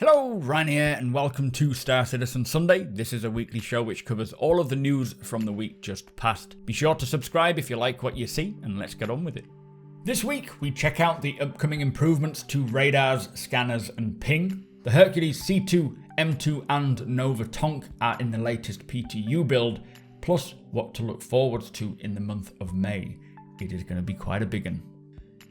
Hello, Ryan here, and welcome to Star Citizen Sunday. This is a weekly show which covers all of the news from the week just past. Be sure to subscribe if you like what you see, and let's get on with it. This week, we check out the upcoming improvements to radars, scanners, and ping. The Hercules C2, M2, and Nova Tonk are in the latest PTU build, plus what to look forward to in the month of May. It is going to be quite a big one.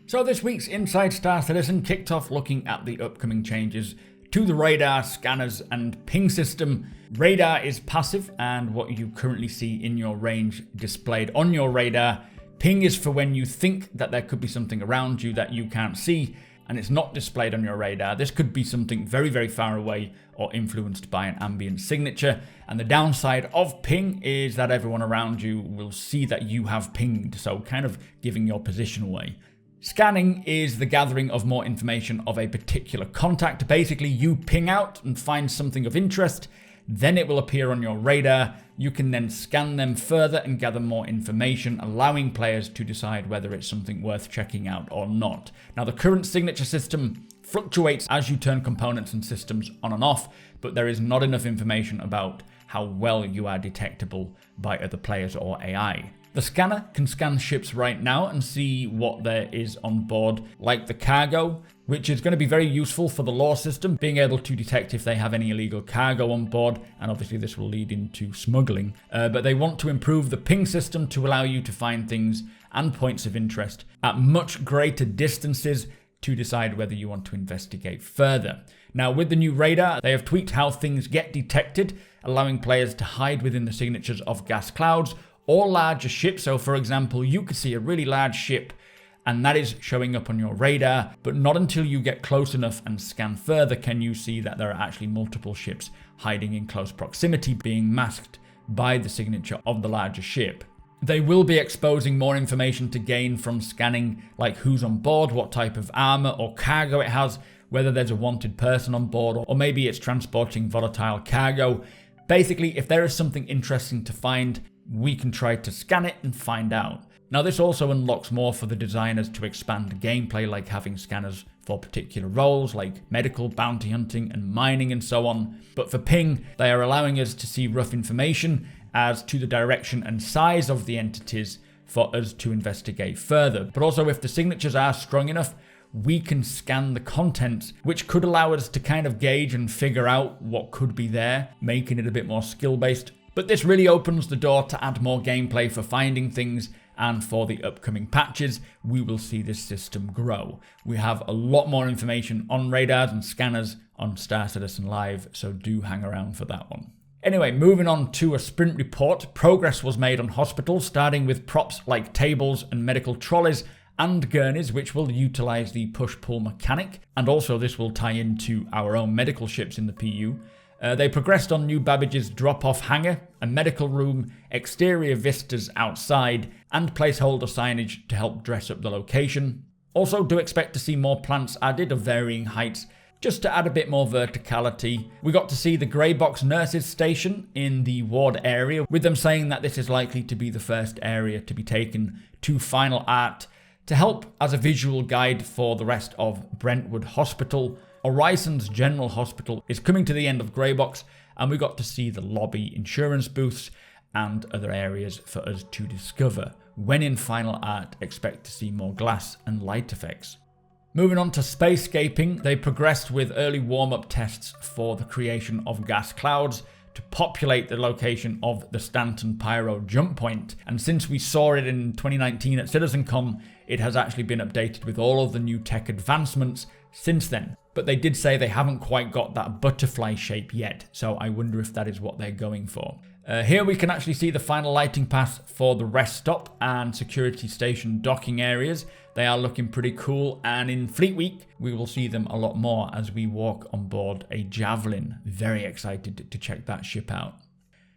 So this week's Inside Star Citizen kicked off looking at the upcoming changes to the radar, scanners, and ping system. Radar is passive and what you currently see in your range displayed on your radar. Ping is for when you think that there could be something around you that you can't see and it's not displayed on your radar. This could be something very, very far away or influenced by an ambient signature. And the downside of ping is that everyone around you will see that you have pinged, so kind of giving your position away. Scanning is the gathering of more information of a particular contact. Basically, you ping out and find something of interest, then it will appear on your radar. You can then scan them further and gather more information, allowing players to decide whether it's something worth checking out or not. Now, the current signature system fluctuates as you turn components and systems on and off, but there is not enough information about how well you are detectable by other players or AI. The scanner can scan ships right now and see what there is on board, like the cargo, which is going to be very useful for the lore system, being able to detect if they have any illegal cargo on board, and obviously this will lead into smuggling. But they want to improve the ping system to allow you to find things and points of interest at much greater distances to decide whether you want to investigate further. Now, with the new radar, they have tweaked how things get detected, allowing players to hide within the signatures of gas clouds or larger ships. So for example, you could see a really large ship and that is showing up on your radar, but not until you get close enough and scan further can you see that there are actually multiple ships hiding in close proximity, being masked by the signature of the larger ship. They will be exposing more information to gain from scanning, like who's on board, what type of armor or cargo it has, whether there's a wanted person on board, or maybe it's transporting volatile cargo. Basically, if there is something interesting to find, we can try to scan it and find out. Now, this also unlocks more for the designers to expand gameplay, like having scanners for particular roles like medical, bounty hunting, and mining and so on. But for ping, they are allowing us to see rough information as to the direction and size of the entities for us to investigate further. But also, if the signatures are strong enough, we can scan the contents, which could allow us to kind of gauge and figure out what could be there, making it a bit more skill-based. But this really opens the door to add more gameplay for finding things, and for the upcoming patches, we will see this system grow. We have a lot more information on radars and scanners on Star Citizen Live, so do hang around for that one. Anyway, moving on to a sprint report, progress was made on hospitals, starting with props like tables and medical trolleys and gurneys, which will utilize the push-pull mechanic, and also this will tie into our own medical ships in the PU. They progressed on new Babbage's drop-off hangar, a medical room, exterior vistas outside, and placeholder signage to help dress up the location. Also, do expect to see more plants added of varying heights, just to add a bit more verticality. We got to see the grey box nurses station in the ward area, with them saying that this is likely to be the first area to be taken to final art to help as a visual guide for the rest of Brentwood Hospital. Orison's General Hospital is coming to the end of Greybox, and we got to see the lobby insurance booths and other areas for us to discover. When in final art, expect to see more glass and light effects. Moving on to spacescaping, they progressed with early warm-up tests for the creation of gas clouds to populate the location of the Stanton Pyro jump point. And since we saw it in 2019 at CitizenCon, it has actually been updated with all of the new tech advancements since then. But they did say they haven't quite got that butterfly shape yet, so I wonder if that is what they're going for. Here we can actually see the final lighting path for the rest stop and security station docking areas. They are looking pretty cool, and in Fleet Week we will see them a lot more as we walk on board a Javelin. Very excited to check that ship out.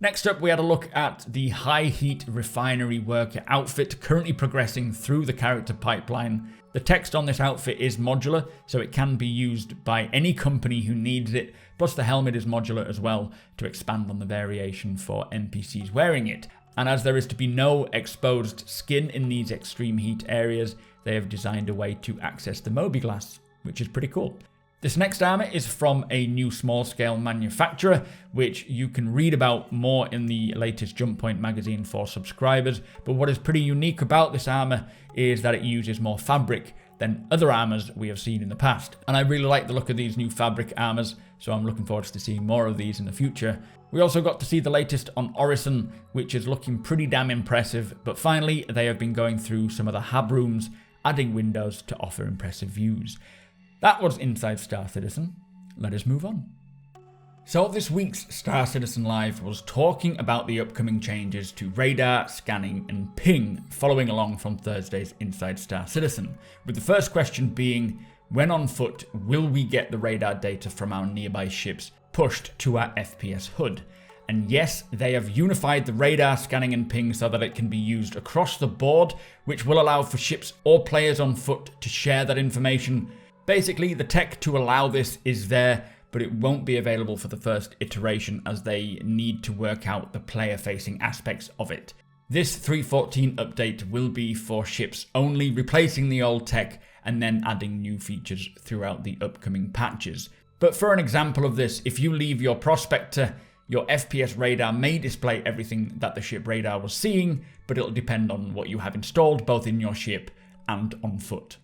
Next up, we had a look at the high heat refinery worker outfit currently progressing through the character pipeline. The text on this outfit is modular, so it can be used by any company who needs it, plus the helmet is modular as well to expand on the variation for NPCs wearing it. And as there is to be no exposed skin in these extreme heat areas, they have designed a way to access the Moby glass, which is pretty cool. This next armor is from a new small-scale manufacturer, which you can read about more in the latest Jump Point magazine for subscribers. But what is pretty unique about this armor is that it uses more fabric than other armors we have seen in the past. And I really like the look of these new fabric armors, so I'm looking forward to seeing more of these in the future. We also got to see the latest on Orison, which is looking pretty damn impressive. But finally, they have been going through some of the hab rooms, adding windows to offer impressive views. That was Inside Star Citizen. Let us move on. So this week's Star Citizen Live was talking about the upcoming changes to radar, scanning and ping, following along from Thursday's Inside Star Citizen, with the first question being, when on foot will we get the radar data from our nearby ships pushed to our FPS HUD? And yes, they have unified the radar, scanning and ping so that it can be used across the board, which will allow for ships or players on foot to share that information. Basically, the tech to allow this is there, but it won't be available for the first iteration as they need to work out the player-facing aspects of it. This 3.14 update will be for ships only, replacing the old tech and then adding new features throughout the upcoming patches. But for an example of this, if you leave your Prospector, your FPS radar may display everything that the ship radar was seeing, but it'll depend on what you have installed both in your ship and on foot.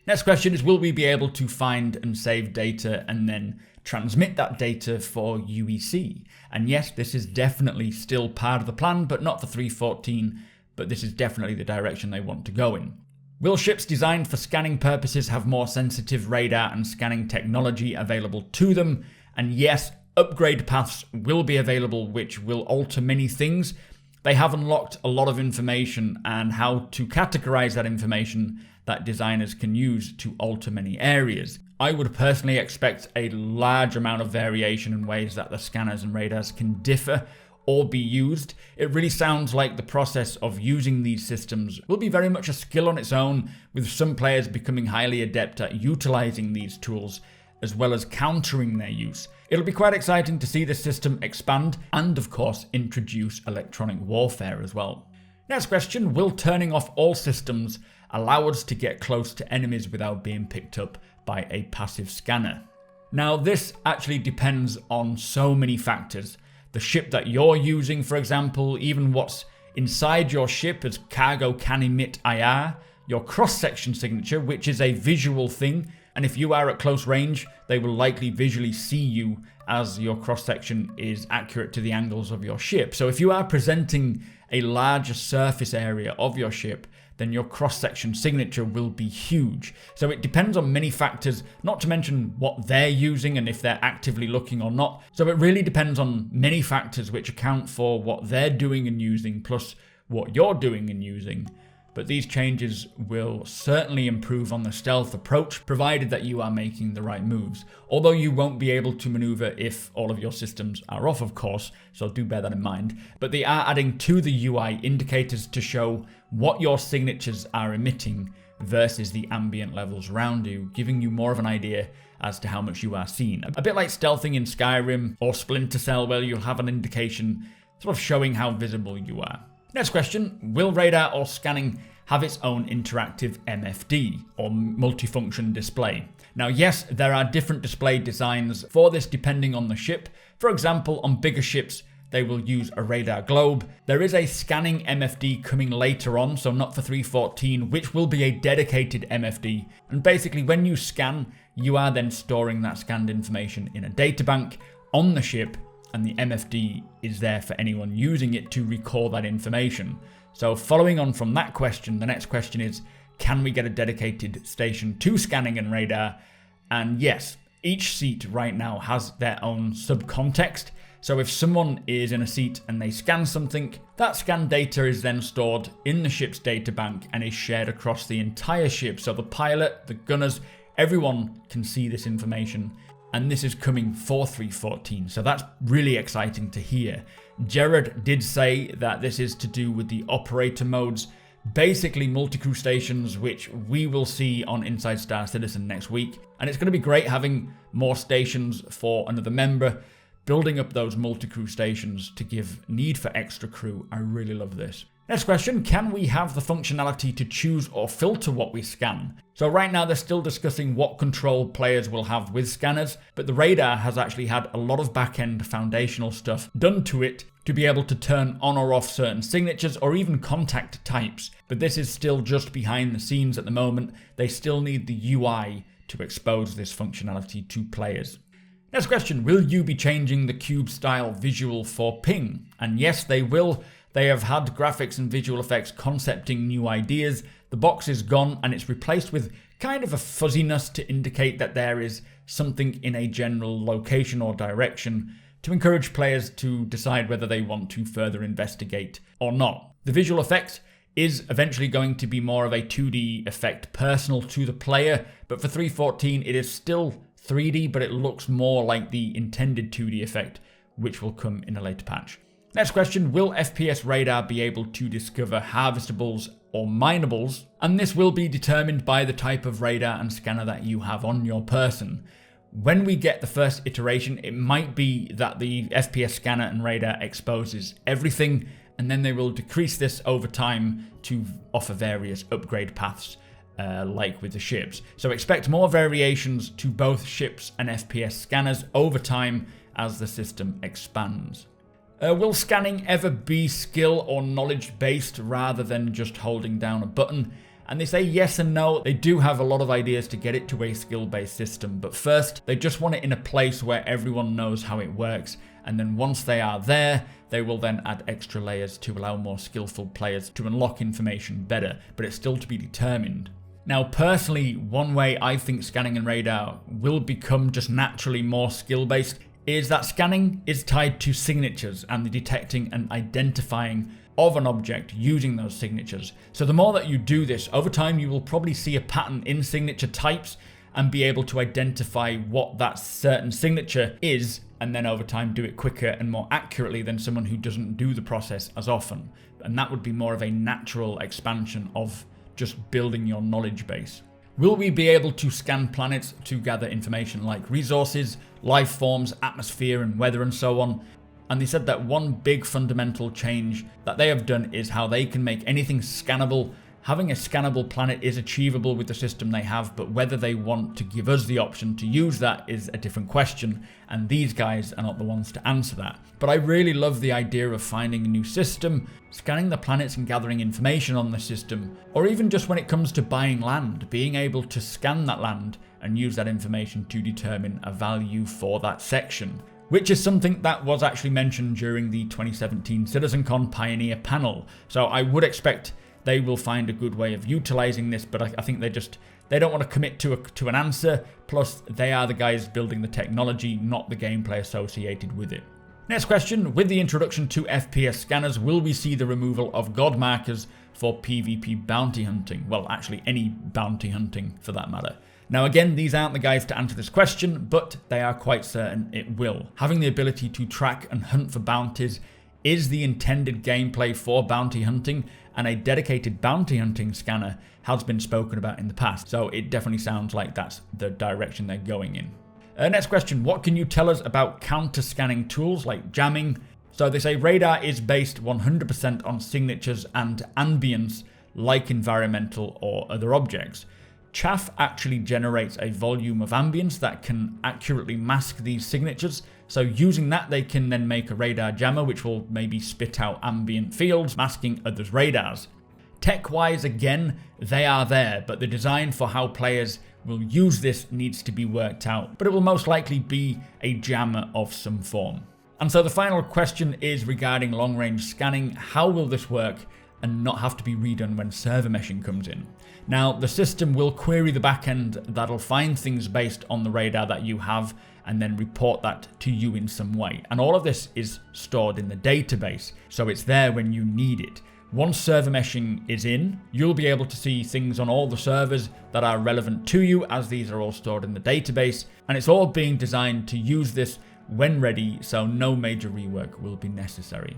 Next question is, will we be able to find and save data and then transmit that data for UEC? And yes, this is definitely still part of the plan, but not for 3.14, but this is definitely the direction they want to go in. Will ships designed for scanning purposes have more sensitive radar and scanning technology available to them? And yes, upgrade paths will be available, which will alter many things. They have unlocked a lot of information and how to categorize that information that designers can use to alter many areas. I would personally expect a large amount of variation in ways that the scanners and radars can differ or be used. It really sounds like the process of using these systems will be very much a skill on its own, with some players becoming highly adept at utilizing these tools as well as countering their use. It'll be quite exciting to see this system expand and, of course, introduce electronic warfare as well. Next question, will turning off all systems allow us to get close to enemies without being picked up by a passive scanner? Now, this actually depends on so many factors. The ship that you're using, for example, even what's inside your ship as cargo can emit IR, your cross-section signature, which is a visual thing, and if you are at close range, they will likely visually see you as your cross-section is accurate to the angles of your ship. So if you are presenting a larger surface area of your ship, then your cross-section signature will be huge. So it depends on many factors, not to mention what they're using and if they're actively looking or not. So it really depends on many factors which account for what they're doing and using, plus what you're doing and using. But these changes will certainly improve on the stealth approach, provided that you are making the right moves. Although you won't be able to maneuver if all of your systems are off, of course, so do bear that in mind. But they are adding to the UI indicators to show what your signatures are emitting versus the ambient levels around you, giving you more of an idea as to how much you are seen. A bit like stealthing in Skyrim or Splinter Cell, where you'll have an indication sort of showing how visible you are. Next question, will radar or scanning have its own interactive MFD or multifunction display? Now yes, there are different display designs for this depending on the ship. For example, on bigger ships, they will use a radar globe. There is a scanning MFD coming later on, so not for 3.14, which will be a dedicated MFD. And basically when you scan, you are then storing that scanned information in a databank on the ship, and the MFD is there for anyone using it to recall that information. So following on from that question, the next question is, can we get a dedicated station to scanning and radar? And yes, each seat right now has their own subcontext. So if someone is in a seat and they scan something, that scanned data is then stored in the ship's databank and is shared across the entire ship. So the pilot, the gunners, everyone can see this information. And this is coming for 3.14, so that's really exciting to hear. Jared did say that this is to do with the operator modes, basically multi-crew stations, which we will see on Inside Star Citizen next week. And it's going to be great having more stations for another member, building up those multi-crew stations to give need for extra crew. I really love this. Next question, can we have the functionality to choose or filter what we scan? So right now they're still discussing what control players will have with scanners, but the radar has actually had a lot of back-end foundational stuff done to it to be able to turn on or off certain signatures or even contact types. But this is still just behind the scenes at the moment. They still need the UI to expose this functionality to players. Next question, will you be changing the cube style visual for ping? And yes, they will. They have had graphics and visual effects concepting new ideas. The box is gone and it's replaced with kind of a fuzziness to indicate that there is something in a general location or direction to encourage players to decide whether they want to further investigate or not. The visual effect is eventually going to be more of a 2D effect personal to the player, but for 3.14 it is still 3D, but it looks more like the intended 2D effect, which will come in a later patch. Next question, will FPS radar be able to discover harvestables or minables? And this will be determined by the type of radar and scanner that you have on your person. When we get the first iteration, it might be that the FPS scanner and radar exposes everything, and then they will decrease this over time to offer various upgrade paths, like with the ships. So expect more variations to both ships and FPS scanners over time as the system expands. Will scanning ever be skill or knowledge based rather than just holding down a button? And they say yes and no. They do have a lot of ideas to get it to a skill-based system, but first they just want it in a place where everyone knows how it works, and then once they are there, they will then add extra layers to allow more skillful players to unlock information better, but it's still to be determined. Now personally, one way I think scanning and radar will become just naturally more skill-based is that scanning is tied to signatures and the detecting and identifying of an object using those signatures. So the more that you do this, over time you will probably see a pattern in signature types and be able to identify what that certain signature is, and then over time do it quicker and more accurately than someone who doesn't do the process as often. And that would be more of a natural expansion of just building your knowledge base. Will we be able to scan planets to gather information like resources, life forms, atmosphere and weather and so on? And they said that one big fundamental change that they have done is how they can make anything scannable. Having a scannable planet is achievable with the system they have, but whether they want to give us the option to use that is a different question, and these guys are not the ones to answer that. But I really love the idea of finding a new system, scanning the planets and gathering information on the system, or even just when it comes to buying land, being able to scan that land and use that information to determine a value for that section, which is something that was actually mentioned during the 2017 CitizenCon Pioneer panel. So I would expect they will find a good way of utilizing this, but I think they don't want to commit to an answer. Plus, they are the guys building the technology, not the gameplay associated with it. Next question, with the introduction to FPS scanners, will we see the removal of god markers for PvP bounty hunting? Well, actually any bounty hunting for that matter. Now again, these aren't the guys to answer this question, but they are quite certain it will. Having the ability to track and hunt for bounties is the intended gameplay for bounty hunting, and a dedicated bounty hunting scanner has been spoken about in the past, so it definitely sounds like that's the direction they're going in. Next question, what can you tell us about counter-scanning tools like jamming? So they say radar is based 100% on signatures and ambience like environmental or other objects. Chaff actually generates a volume of ambience that can accurately mask these signatures, so using that they can then make a radar jammer which will maybe spit out ambient fields, masking others' radars. Tech-wise, again, they are there, but the design for how players will use this needs to be worked out, but it will most likely be a jammer of some form. And so the final question is regarding long-range scanning. How will this work and not have to be redone when server meshing comes in? Now, the system will query the backend that'll find things based on the radar that you have and then report that to you in some way. And all of this is stored in the database, so it's there when you need it. Once server meshing is in, you'll be able to see things on all the servers that are relevant to you, as these are all stored in the database, and it's all being designed to use this when ready, so no major rework will be necessary.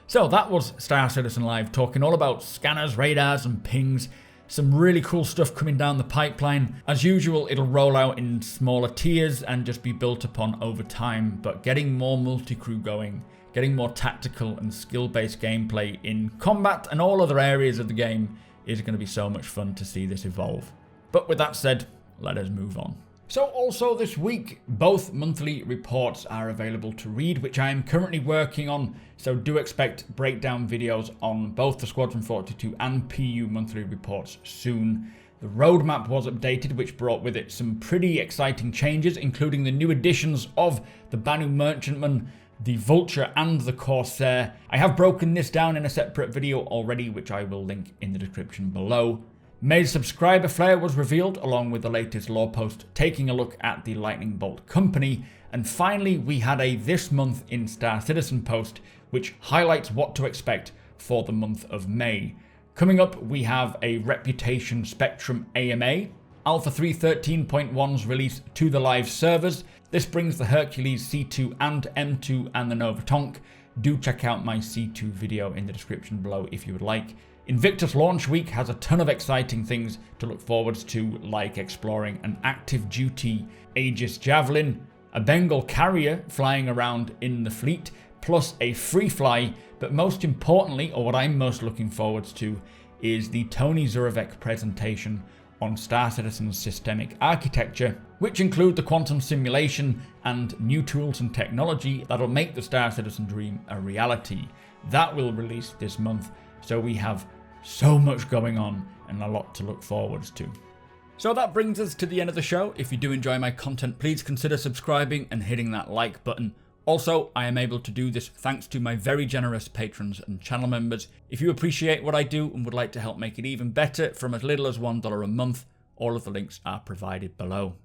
So that was Star Citizen Live talking all about scanners, radars and pings. Some really cool stuff coming down the pipeline. As usual, it'll roll out in smaller tiers and just be built upon over time, but getting more multi-crew going getting more tactical and skill-based gameplay in combat and all other areas of the game is going to be so much fun to see this evolve. But with that said, let us move on. So also this week, both monthly reports are available to read, which I am currently working on, so do expect breakdown videos on both the Squadron 42 and PU monthly reports soon. The roadmap was updated, which brought with it some pretty exciting changes, including the new additions of the Banu Merchantman, the Vulture and the Corsair. I have broken this down in a separate video already, which I will link in the description below. May's subscriber flare was revealed along with the latest lore post taking a look at the Lightning Bolt Company, and finally we had a This Month in Star Citizen post which highlights what to expect for the month of May. Coming up we have a Reputation Spectrum AMA, Alpha 3.13.1's release to the live servers. This brings the Hercules C2 and M2 and the Nova Tonk. Do check out my C2 video in the description below if you would like. Invictus Launch Week has a ton of exciting things to look forward to, like exploring an active duty Aegis Javelin, a Bengal carrier flying around in the fleet, plus a free fly, but most importantly, or what I'm most looking forward to, is the Tony Zurevec presentation on Star Citizen's systemic architecture, which include the quantum simulation and new tools and technology that'll make the Star Citizen dream a reality. That will release this month, so we have so much going on and a lot to look forward to. So that brings us to the end of the show. If you do enjoy my content, please consider subscribing and hitting that like button. Also, I am able to do this thanks to my very generous patrons and channel members. If you appreciate what I do and would like to help make it even better from as little as $1 a month, all of the links are provided below.